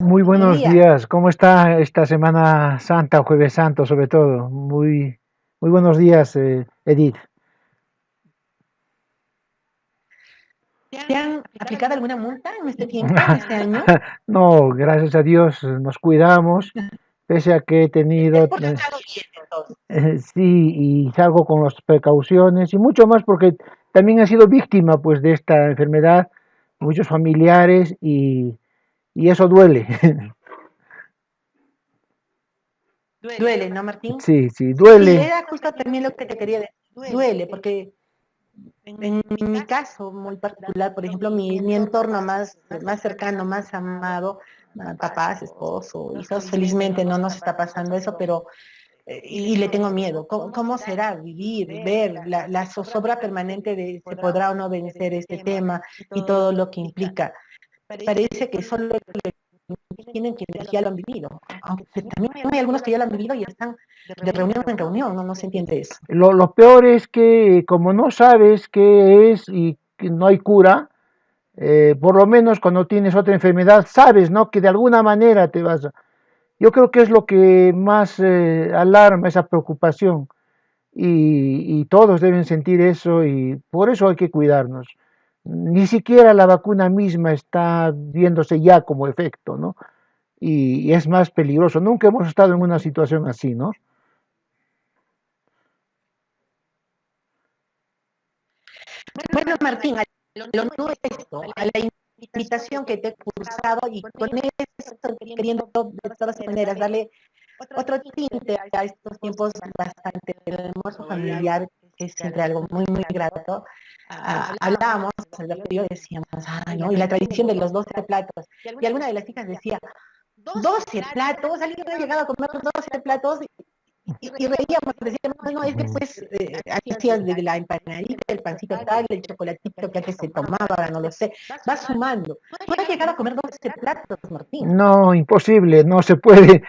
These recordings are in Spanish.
Muy Buen buenos día. días. ¿Cómo está esta Semana Santa o Jueves Santo, sobre todo? Muy buenos días, Edith. ¿Te han aplicado alguna multa en este tiempo, en este año? No, gracias a Dios nos cuidamos, pese a que he Te has tenido, portado bien, entonces. sí, y salgo con las precauciones y mucho más porque también he sido víctima, pues, de esta enfermedad, muchos familiares y eso duele. Duele, ¿no, Martín? Sí, sí, Sí, duele. era justo también lo que te quería decir. Duele, porque en mi caso muy particular, por ejemplo, mi entorno más cercano, más amado, papás, esposo, hijos, felizmente no nos está pasando eso, pero y le tengo miedo. ¿Cómo será vivir, ver la zozobra permanente de si podrá o no vencer este tema y todo lo que implica? Parece que solo tienen quienes ya lo han vivido, aunque también hay algunos que ya lo han vivido y están de reunión en reunión, no se entiende eso. Lo peor es que como no sabes qué es y que no hay cura, por lo menos cuando tienes otra enfermedad, sabes, ¿no? Que de alguna manera te vas a... Yo creo que es lo que más alarma, esa preocupación. Y todos deben sentir eso y por eso hay que cuidarnos. Ni siquiera la vacuna misma está viéndose ya como efecto, ¿no? Y es más peligroso. Nunca hemos estado en una situación así, ¿no? Bueno, Martín, a lo nuestro, a la invitación que te he cursado y con eso queriendo de todas maneras darle otro tinte a estos tiempos bastante del almuerzo familiar, que es siempre algo muy grato. Hablábamos, Alberto y yo decíamos, ¿no? Y la tradición de los 12 platos. Y alguna de las hijas decía, 12 platos, alguien ha llegado a comer 12 platos y reíamos, decíamos, no, es que pues aquí hacías de la empanadita, el pancito tal, el chocolatito que antes se tomaba, ahora no lo sé, va sumando. ¿Tú has llegado a comer 12 platos, Martín? No, imposible, no se puede.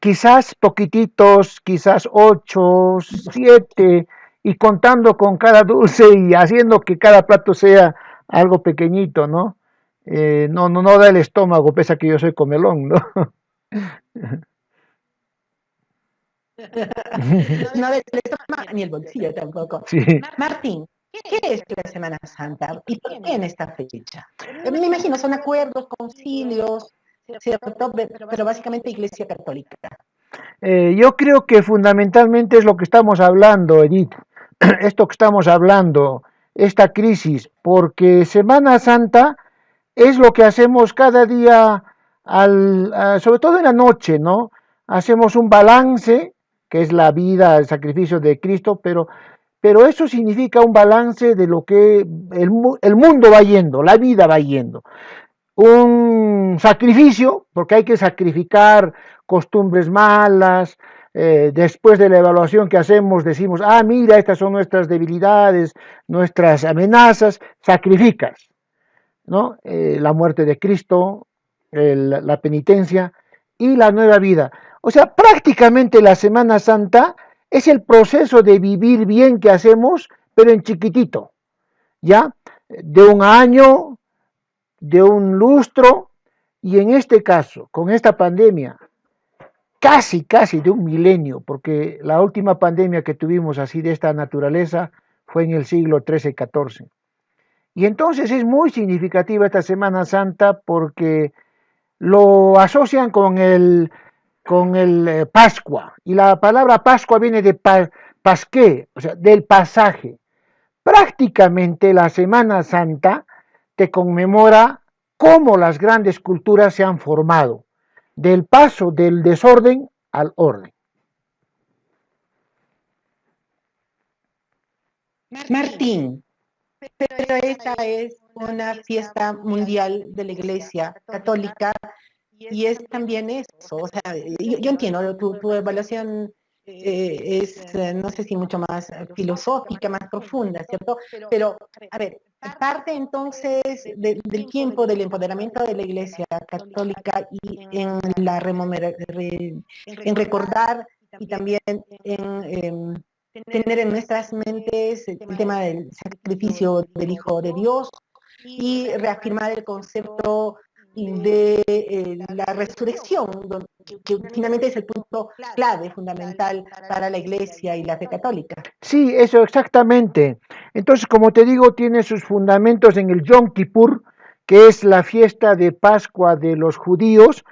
Quizás poquititos, quizás 8, 7, y contando con cada dulce y haciendo que cada plato sea algo pequeñito, ¿no? No da el estómago, pese a que yo soy comelón, ¿no? No del estómago ni el bolsillo tampoco. Sí. Martín, ¿qué es la Semana Santa y por qué en esta fecha? Me imagino, son acuerdos, concilios, ¿cierto? Pero básicamente Iglesia Católica. Yo creo que fundamentalmente es lo que estamos hablando, Edith, esto que estamos hablando, esta crisis, porque Semana Santa es lo que hacemos cada día, sobre todo en la noche, ¿no? Hacemos un balance, que es la vida, el sacrificio de Cristo, pero eso significa un balance de lo que el mundo va yendo, la vida va yendo. Un sacrificio, porque hay que sacrificar costumbres malas. Después de la evaluación que hacemos, decimos, mira, estas son nuestras debilidades, nuestras amenazas, sacrificas, ¿no? La muerte de Cristo, la penitencia y la nueva vida. O sea, prácticamente la Semana Santa es el proceso de vivir bien que hacemos, pero en chiquitito, ¿ya? De un año, de un lustro, y en este caso, con esta pandemia, casi de un milenio, porque la última pandemia que tuvimos así de esta naturaleza fue en el siglo XIII-XIV. Y entonces es muy significativa esta Semana Santa porque lo asocian con el Pascua. Y la palabra Pascua viene de pasqué, o sea, del pasaje. Prácticamente la Semana Santa te conmemora cómo las grandes culturas se han formado, del paso del desorden al orden. Martín, pero esta es una fiesta mundial de la Iglesia Católica y es también eso. O sea, yo entiendo, tu evaluación no sé si mucho más filosófica, más profunda, ¿cierto? Pero, a ver, parte entonces del tiempo del empoderamiento de la Iglesia Católica y en en recordar y también en tener en nuestras mentes el tema del sacrificio del Hijo de Dios y reafirmar el concepto de la resurrección, que finalmente es el punto clave, fundamental para la Iglesia y la fe católica. Sí, eso exactamente. Entonces, como te digo, tiene sus fundamentos en el Yom Kippur, que es la fiesta de Pascua de los judíos,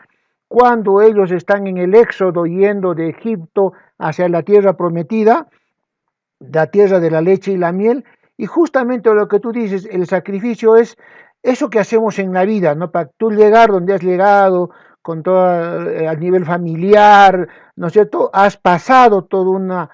cuando ellos están en el éxodo yendo de Egipto hacia la tierra prometida, la tierra de la leche y la miel, y justamente lo que tú dices, el sacrificio es eso que hacemos en la vida, ¿no? Para tú llegar donde has llegado, con todo a nivel familiar, ¿no es cierto? Has pasado toda una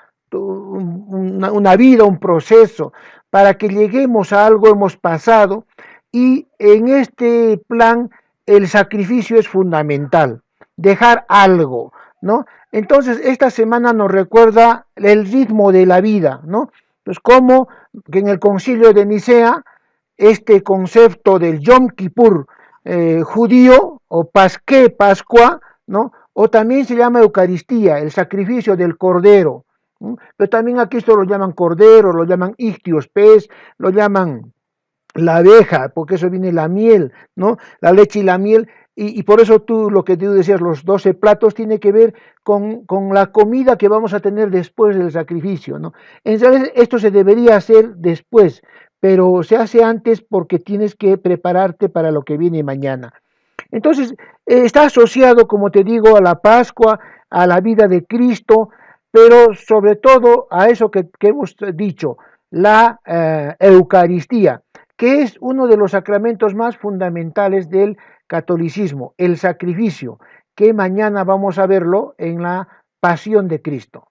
vida, un proceso, para que lleguemos a algo hemos pasado, y en este plan el sacrificio es fundamental, dejar algo, ¿no? Entonces, esta semana nos recuerda el ritmo de la vida, ¿no? Pues como que en el concilio de Nicea, este concepto del Yom Kippur judío, o Pasqué, Pascua, ¿no? O también se llama Eucaristía, el sacrificio del Cordero, ¿no? Pero también aquí esto lo llaman Cordero, lo llaman Ictios, pez, lo llaman la abeja, porque eso viene la miel, ¿no? La leche y la miel, y por eso tú, lo que tú decías, los 12 platos, tiene que ver con la comida que vamos a tener después del sacrificio, ¿no? En realidad esto se debería hacer después, pero se hace antes porque tienes que prepararte para lo que viene mañana. Entonces, está asociado, como te digo, a la Pascua, a la vida de Cristo, pero sobre todo a eso que hemos dicho, la Eucaristía, que es uno de los sacramentos más fundamentales del catolicismo, el sacrificio, que mañana vamos a verlo en la Pasión de Cristo.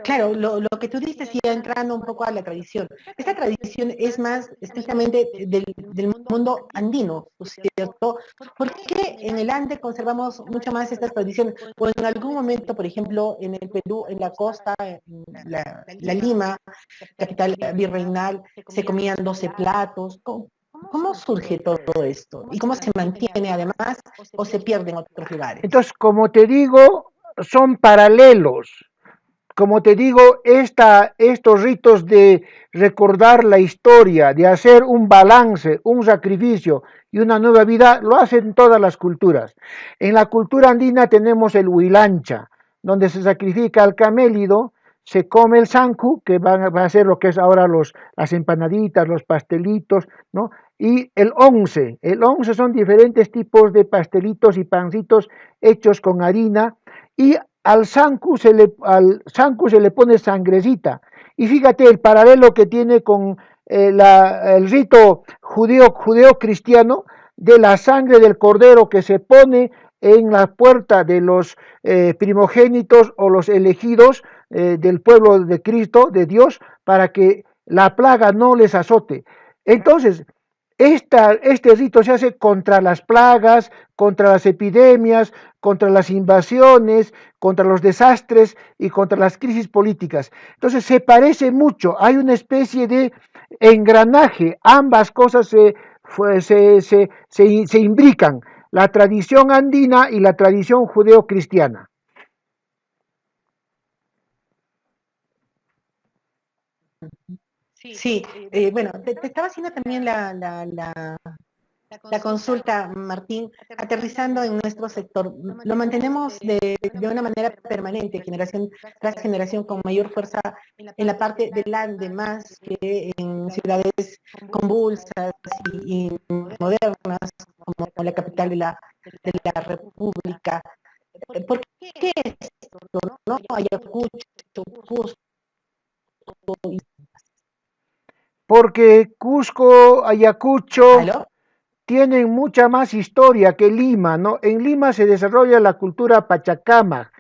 Claro, lo que tú dices, ya entrando un poco a la tradición. Esta tradición es más estrictamente del mundo andino, ¿no es cierto? ¿Por qué en el Ande conservamos mucho más estas tradiciones? O en algún momento, por ejemplo, en el Perú, en la costa, en la Lima, capital virreinal, se comían 12 platos. ¿Cómo surge todo esto? ¿Y cómo se mantiene además o se pierde en otros lugares? Entonces, como te digo, son paralelos. Como te digo, estos ritos de recordar la historia, de hacer un balance, un sacrificio y una nueva vida, lo hacen todas las culturas. En la cultura andina tenemos el huilancha, donde se sacrifica al camélido, se come el sancu, que va a ser lo que es ahora las empanaditas, los pastelitos, ¿no? Y el once son diferentes tipos de pastelitos y pancitos hechos con harina, y al sanku se le pone sangrecita. Y fíjate el paralelo que tiene con el rito judeo-cristiano de la sangre del cordero que se pone en la puerta de los primogénitos o los elegidos del pueblo de Cristo, de Dios, para que la plaga no les azote. Entonces, este rito se hace contra las plagas, contra las epidemias, contra las invasiones, contra los desastres y contra las crisis políticas. Entonces se parece mucho, hay una especie de engranaje, ambas cosas se imbrican, la tradición andina y la tradición judeo-cristiana. Sí, bueno, te estaba haciendo también la consulta, Martín, aterrizando en nuestro sector. Lo mantenemos de una manera permanente, generación tras generación, con mayor fuerza en la parte del Ande, más que en ciudades convulsas y modernas, como la capital de la República. ¿Por qué esto, no? Ayacucho, Cusco, Porque Cusco, Ayacucho, ¿aló? tienen mucha más historia que Lima, ¿no? En Lima se desarrolla la cultura pachacama,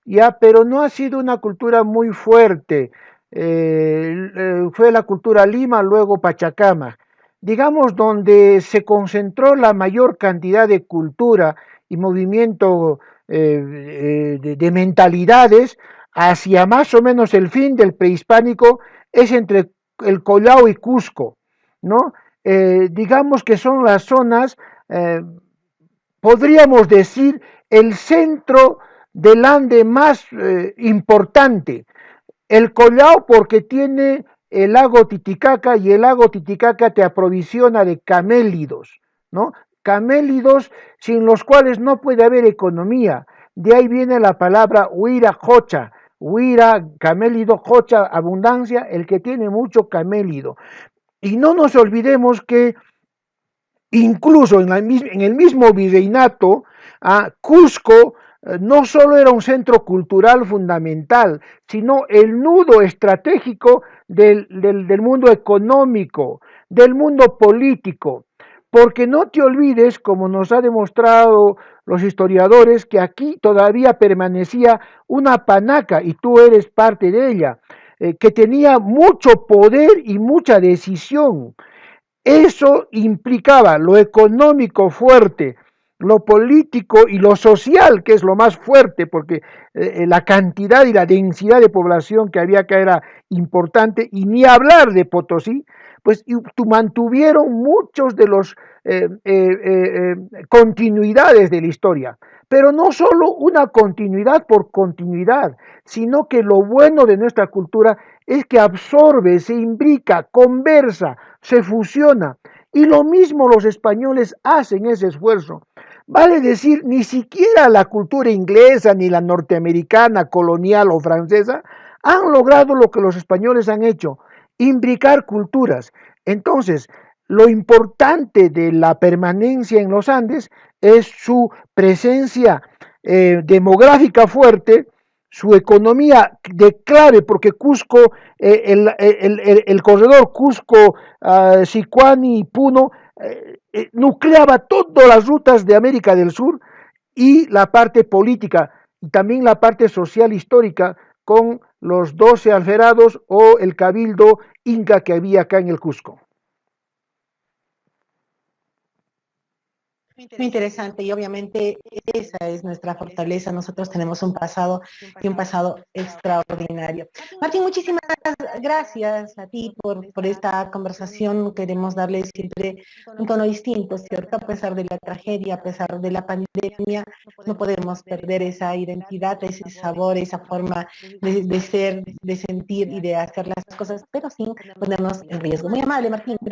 ya, pero no ha sido una cultura muy fuerte. Fue la cultura Lima, luego Pachacama. Digamos, donde se concentró la mayor cantidad de cultura y movimiento de mentalidades hacia más o menos el fin del prehispánico, es entre el Collao y Cusco, ¿no? Digamos que son las zonas, podríamos decir, el centro del Ande más importante. El Collao porque tiene el lago Titicaca, y el lago Titicaca te aprovisiona de camélidos, ¿no? Camélidos sin los cuales no puede haber economía. De ahí viene la palabra huira jocha, huira, camélido, jocha, abundancia, el que tiene mucho camélido. Y no nos olvidemos que incluso en el mismo virreinato, Cusco no solo era un centro cultural fundamental, sino el nudo estratégico del mundo económico, del mundo político. Porque no te olvides, como nos ha demostrado los historiadores, que aquí todavía permanecía una panaca, y tú eres parte de ella, que tenía mucho poder y mucha decisión. Eso implicaba lo económico fuerte, lo político y lo social, que es lo más fuerte, porque la cantidad y la densidad de población que había acá era importante, y ni hablar de Potosí, pues mantuvieron muchos de los continuidades de la historia. Pero no solo una continuidad por continuidad, sino que lo bueno de nuestra cultura es que absorbe, se imbrica, conversa, se fusiona. Y lo mismo los españoles hacen ese esfuerzo. Vale decir, ni siquiera la cultura inglesa, ni la norteamericana, colonial o francesa, han logrado lo que los españoles han hecho, imbricar culturas. Entonces, lo importante de la permanencia en los Andes es su presencia demográfica fuerte, su economía de clave, porque Cusco, el corredor Cusco, Sicuani y Puno, nucleaba todas las rutas de América del Sur, y la parte política y también la parte social histórica con los 12 alferados o el cabildo inca que había acá en el Cusco. Muy interesante y obviamente esa es nuestra fortaleza. Nosotros tenemos un pasado y un pasado extraordinario. Martín, muchísimas gracias a ti por esta conversación. Queremos darle siempre un tono distinto, ¿cierto? A pesar de la tragedia, a pesar de la pandemia, no podemos perder esa identidad, ese sabor, esa forma de ser, de sentir y de hacer las cosas, pero sin ponernos en riesgo. Muy amable, Martín. Gracias.